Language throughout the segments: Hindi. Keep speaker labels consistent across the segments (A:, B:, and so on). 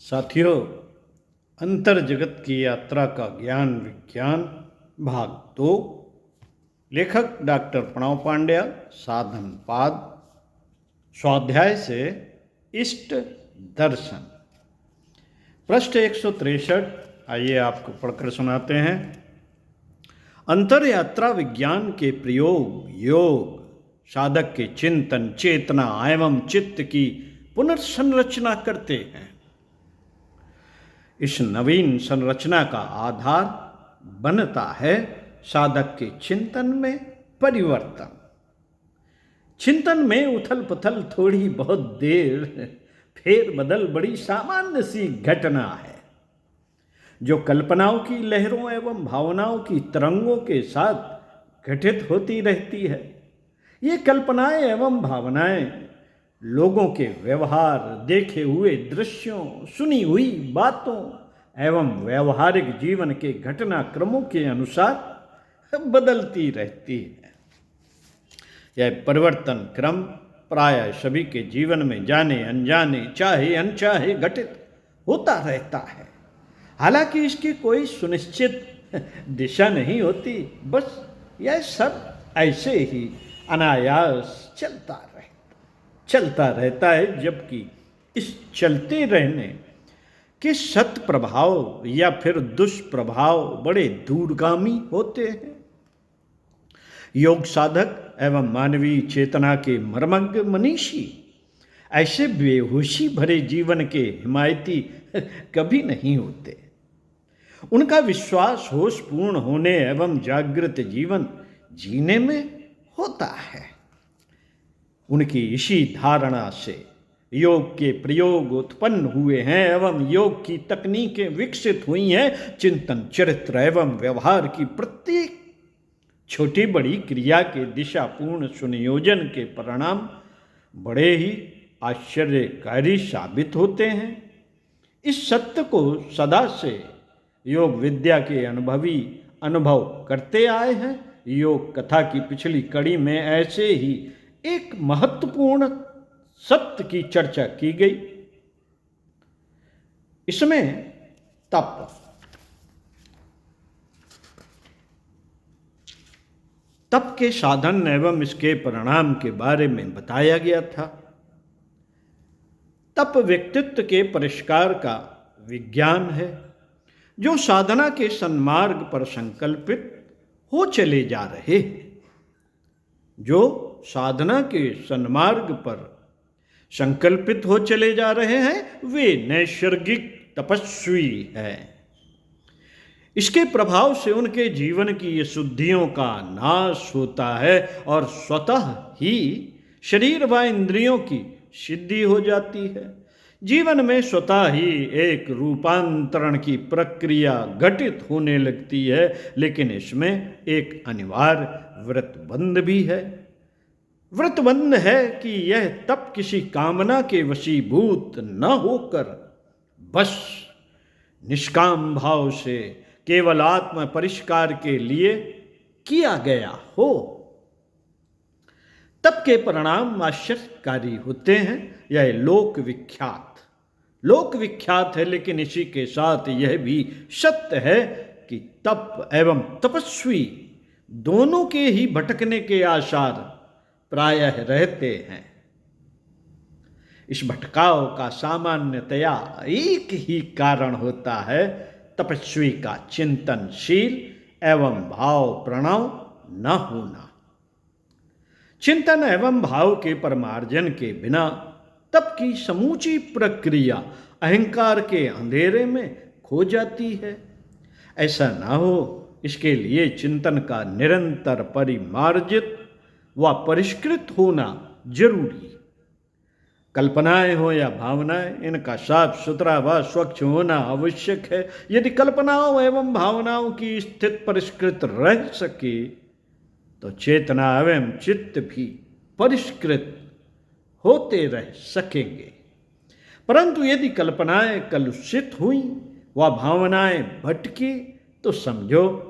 A: साथियों, अंतर जगत की यात्रा का ज्ञान विज्ञान भाग 2। लेखक डॉक्टर प्रणव पांड्या। साधन पाद। स्वाध्याय से इष्ट दर्शन। पृष्ठ 163। आइए आपको पढ़कर सुनाते हैं। अंतर यात्रा विज्ञान के प्रयोग योग साधक के चिंतन चेतना एवं चित्त की पुनर्संरचना करते हैं। इस नवीन संरचना का आधार बनता है साधक के चिंतन में परिवर्तन। चिंतन में उथल पुथल थोड़ी बहुत देर फेर बदल बड़ी सामान्य सी घटना है, जो कल्पनाओं की लहरों एवं भावनाओं की तरंगों के साथ घटित होती रहती है। ये कल्पनाएं एवं भावनाएं लोगों के व्यवहार, देखे हुए दृश्यों, सुनी हुई बातों एवं व्यवहारिक जीवन के घटनाक्रमों के अनुसार बदलती रहती है। यह परिवर्तन क्रम प्रायः सभी के जीवन में जाने अनजाने, चाहे अनचाहे घटित होता रहता है। हालांकि इसकी कोई सुनिश्चित दिशा नहीं होती, बस यह सब ऐसे ही अनायास चलता रहता है। जबकि इस चलते रहने के सत प्रभाव या फिर दुष्प्रभाव बड़े दूरगामी होते हैं। योग साधक एवं मानवीय चेतना के मर्मज्ञ मनीषी ऐसे बेहोशी भरे जीवन के हिमायती कभी नहीं होते। उनका विश्वास होशपूर्ण होने एवं जागृत जीवन जीने में होता है। उनकी इसी धारणा से योग के प्रयोग उत्पन्न हुए हैं एवं योग की तकनीकें विकसित हुई हैं। चिंतन चरित्र एवं व्यवहार की प्रत्येक छोटी बड़ी क्रिया के दिशापूर्ण सुनियोजन के परिणाम बड़े ही आश्चर्यकारी साबित होते हैं। इस सत्य को सदा से योग विद्या के अनुभवी अनुभव करते आए हैं। योग कथा की पिछली कड़ी में ऐसे ही एक महत्वपूर्ण सत्य की चर्चा की गई। इसमें तप के साधन एवं इसके परिणाम के बारे में बताया गया था। तप व्यक्तित्व के परिष्कार का विज्ञान है, जो साधना के सन्मार्ग पर संकल्पित हो चले जा रहे हैं। जो साधना के सन्मार्ग पर संकल्पित हो चले जा रहे हैं वे नैसर्गिक तपस्वी हैं। इसके प्रभाव से उनके जीवन की ये शुद्धियों का नाश होता है और स्वतः ही शरीर व इंद्रियों की सिद्धि हो जाती है। जीवन में स्वतः ही एक रूपांतरण की प्रक्रिया घटित होने लगती है, लेकिन इसमें एक अनिवार्य व्रतबंध भी है। व्रतबंध है कि यह तप किसी कामना के वशीभूत न होकर बस निष्काम भाव से केवल आत्म परिष्कार के लिए किया गया हो। तप के परिणाम आश्चर्यकारी होते हैं। यह लोक विख्यात है, लेकिन इसी के साथ यह भी सत्य है कि तप एवं तपस्वी दोनों के ही भटकने के आसार प्रायः रहते हैं। इस भटकाव का सामान्यतया एक ही कारण होता है, तपस्वी का चिंतनशील एवं भाव प्रणव न होना। चिंतन एवं भाव के परमार्जन के बिना तप की समूची प्रक्रिया अहंकार के अंधेरे में खो जाती है। ऐसा ना हो, इसके लिए चिंतन का निरंतर परिमार्जित व परिष्कृत होना जरूरी। कल्पनाएं हो या भावनाएं, इनका साफ सुथरा व स्वच्छ होना आवश्यक है। यदि कल्पनाओं एवं भावनाओं की स्थिति परिष्कृत रह सके तो चेतना एवं चित्त भी परिष्कृत होते रह सकेंगे। परंतु यदि कल्पनाएं कलुषित हुई व भावनाएं भटकी तो समझो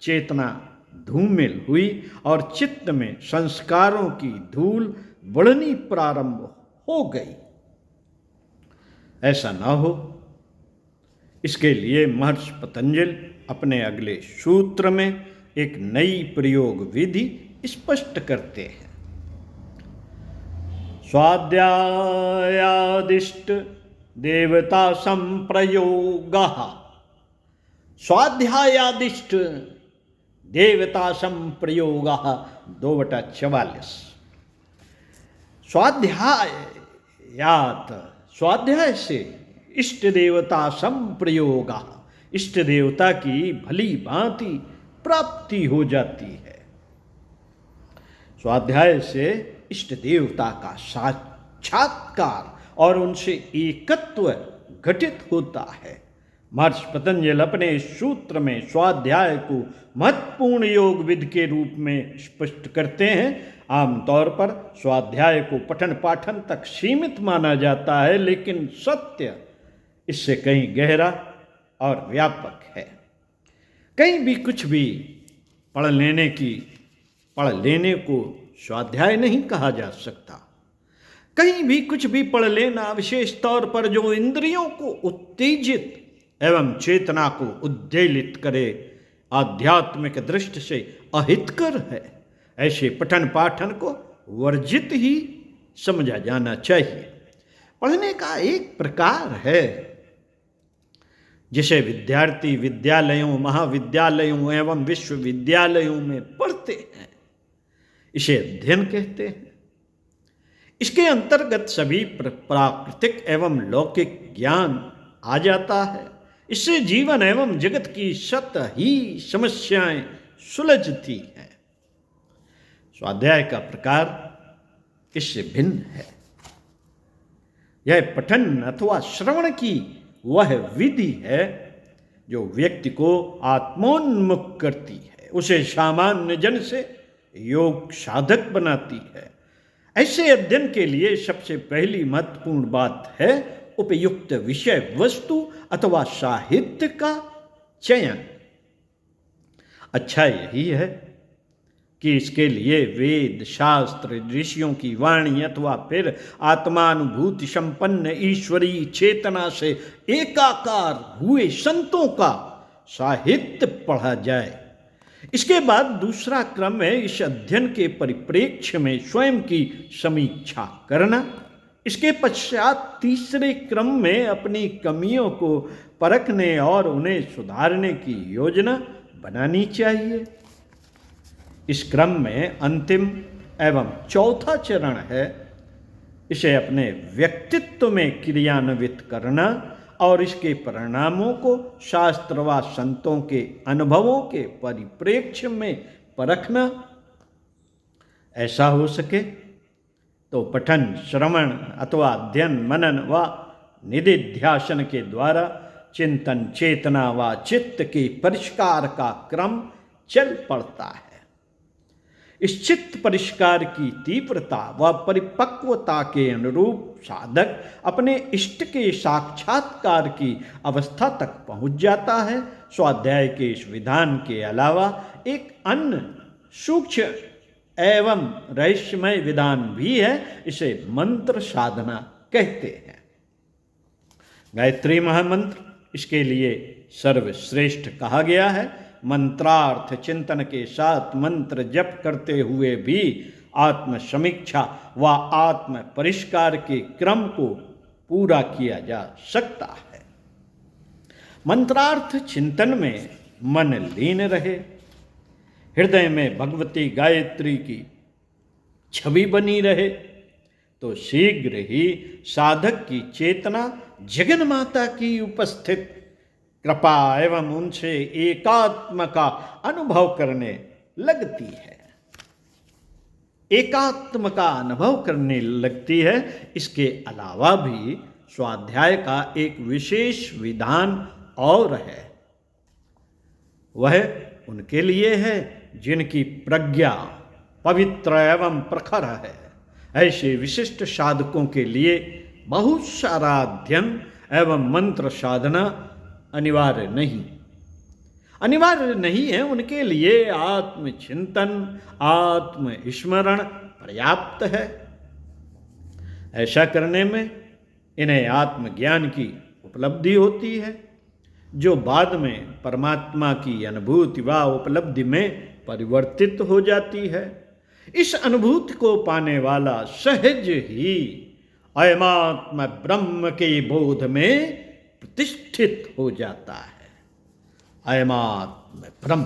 A: चेतना धूमिल हुई और चित्त में संस्कारों की धूल बढ़नी प्रारंभ हो गई। ऐसा ना हो, इसके लिए महर्षि पतंजलि अपने अगले सूत्र में एक नई प्रयोग विधि स्पष्ट करते हैं। स्वाध्यायादिष्ट देवता संप्रयोगः। स्वाध्यायादिष्ट देवता संप्रयोगः 2/44। स्वाध्याय से इष्ट देवता संप्रयोगः, इष्ट देवता की भली भांति प्राप्ति हो जाती है। स्वाध्याय से इष्ट देवता का साक्षात्कार और उनसे एकत्व घटित होता है। महर्षि पतंजलि अपने सूत्र में स्वाध्याय को महत्वपूर्ण योग विधि के रूप में स्पष्ट करते हैं। आमतौर पर स्वाध्याय को पठन पाठन तक सीमित माना जाता है, लेकिन सत्य इससे कहीं गहरा और व्यापक है। कहीं भी कुछ भी पढ़ लेने को स्वाध्याय नहीं कहा जा सकता। कहीं भी कुछ भी पढ़ लेना विशेष तौर पर जो इंद्रियों को उत्तेजित एवं चेतना को उद्वेलित करे, आध्यात्मिक दृष्टि से अहितकर है। ऐसे पठन पाठन को वर्जित ही समझा जाना चाहिए। पढ़ने का एक प्रकार है जिसे विद्यार्थी विद्यालयों, महाविद्यालयों एवं विश्वविद्यालयों में पढ़ते हैं, इसे अध्ययन कहते हैं। इसके अंतर्गत सभी प्राकृतिक एवं लौकिक ज्ञान आ जाता है। इससे जीवन एवं जगत की सतही समस्याएं सुलझती हैं। स्वाध्याय का प्रकार इससे भिन्न है। यह पठन अथवा श्रवण की वह विधि है जो व्यक्ति को आत्मोन्मुख करती है, उसे सामान्य जन से योग साधक बनाती है। ऐसे अध्ययन के लिए सबसे पहली महत्वपूर्ण बात है उपयुक्त विषय वस्तु अथवा साहित्य का चयन। अच्छा यही है कि इसके लिए वेद, शास्त्र, ऋषियों की वाणी अथवा फिर आत्मानुभूति संपन्न ईश्वरीय चेतना से एकाकार हुए संतों का साहित्य पढ़ा जाए। इसके बाद दूसरा क्रम है इस अध्ययन के परिप्रेक्ष्य में स्वयं की समीक्षा करना। इसके पश्चात तीसरे क्रम में अपनी कमियों को परखने और उन्हें सुधारने की योजना बनानी चाहिए। इस क्रम में अंतिम एवं चौथा चरण है इसे अपने व्यक्तित्व में क्रियान्वित करना और इसके परिणामों को शास्त्र व संतों के अनुभवों के परिप्रेक्ष्य में परखना। ऐसा हो सके तो पठन, श्रवण अथवा अध्ययन, मनन व निधिध्यासन के द्वारा चिंतन, चेतना व चित्त के परिष्कार का क्रम चल पड़ता है। इस चित्त परिष्कार की तीव्रता व परिपक्वता के अनुरूप साधक अपने इष्ट के साक्षात्कार की अवस्था तक पहुंच जाता है। स्वाध्याय के इस विधान के अलावा एक अन्य सूक्ष्म एवं रहस्यमय विधान भी है, इसे मंत्र साधना कहते हैं। गायत्री महामंत्र इसके लिए सर्वश्रेष्ठ कहा गया है। मंत्रार्थ चिंतन के साथ मंत्र जप करते हुए भी आत्म समीक्षा व आत्म परिष्कार के क्रम को पूरा किया जा सकता है। मंत्रार्थ चिंतन में मन लीन रहे, हृदय में भगवती गायत्री की छवि बनी रहे, तो शीघ्र ही साधक की चेतना जगन माता की उपस्थित कृपा एवं उनसे एकात्म का अनुभव करने लगती है। एकात्म का अनुभव करने लगती है। इसके अलावा भी स्वाध्याय का एक विशेष विधान और है। वह उनके लिए है जिनकी प्रज्ञा पवित्र एवं प्रखर है। ऐसे विशिष्ट साधकों के लिए बहुत सारा अध्ययन एवं मंत्र साधना अनिवार्य नहीं है। उनके लिए आत्मचिंतन, आत्मस्मरण पर्याप्त है। ऐसा करने में इन्हें आत्मज्ञान की उपलब्धि होती है। जो बाद में परमात्मा की अनुभूति व उपलब्धि में परिवर्तित हो जाती है। इस अनुभूति को पाने वाला सहज ही अयमात्म ब्रह्म के बोध में प्रतिष्ठित हो जाता है। अयमात्म ब्रह्म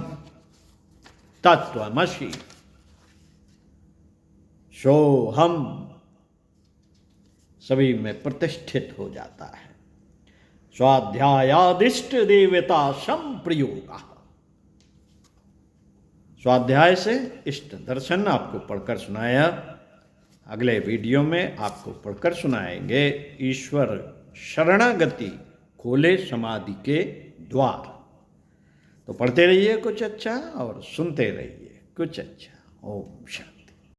A: तत्वमसि सोहम सभी में प्रतिष्ठित हो जाता है। स्वाध्यायादिष्ट देवता संप्रयोग। स्वाध्याय से इष्ट दर्शन आपको पढ़कर सुनाया। अगले वीडियो में आपको पढ़कर सुनाएंगे ईश्वर शरणागति खोले समाधि के द्वार। तो पढ़ते रहिए कुछ अच्छा और सुनते रहिए कुछ अच्छा। ओम शांति।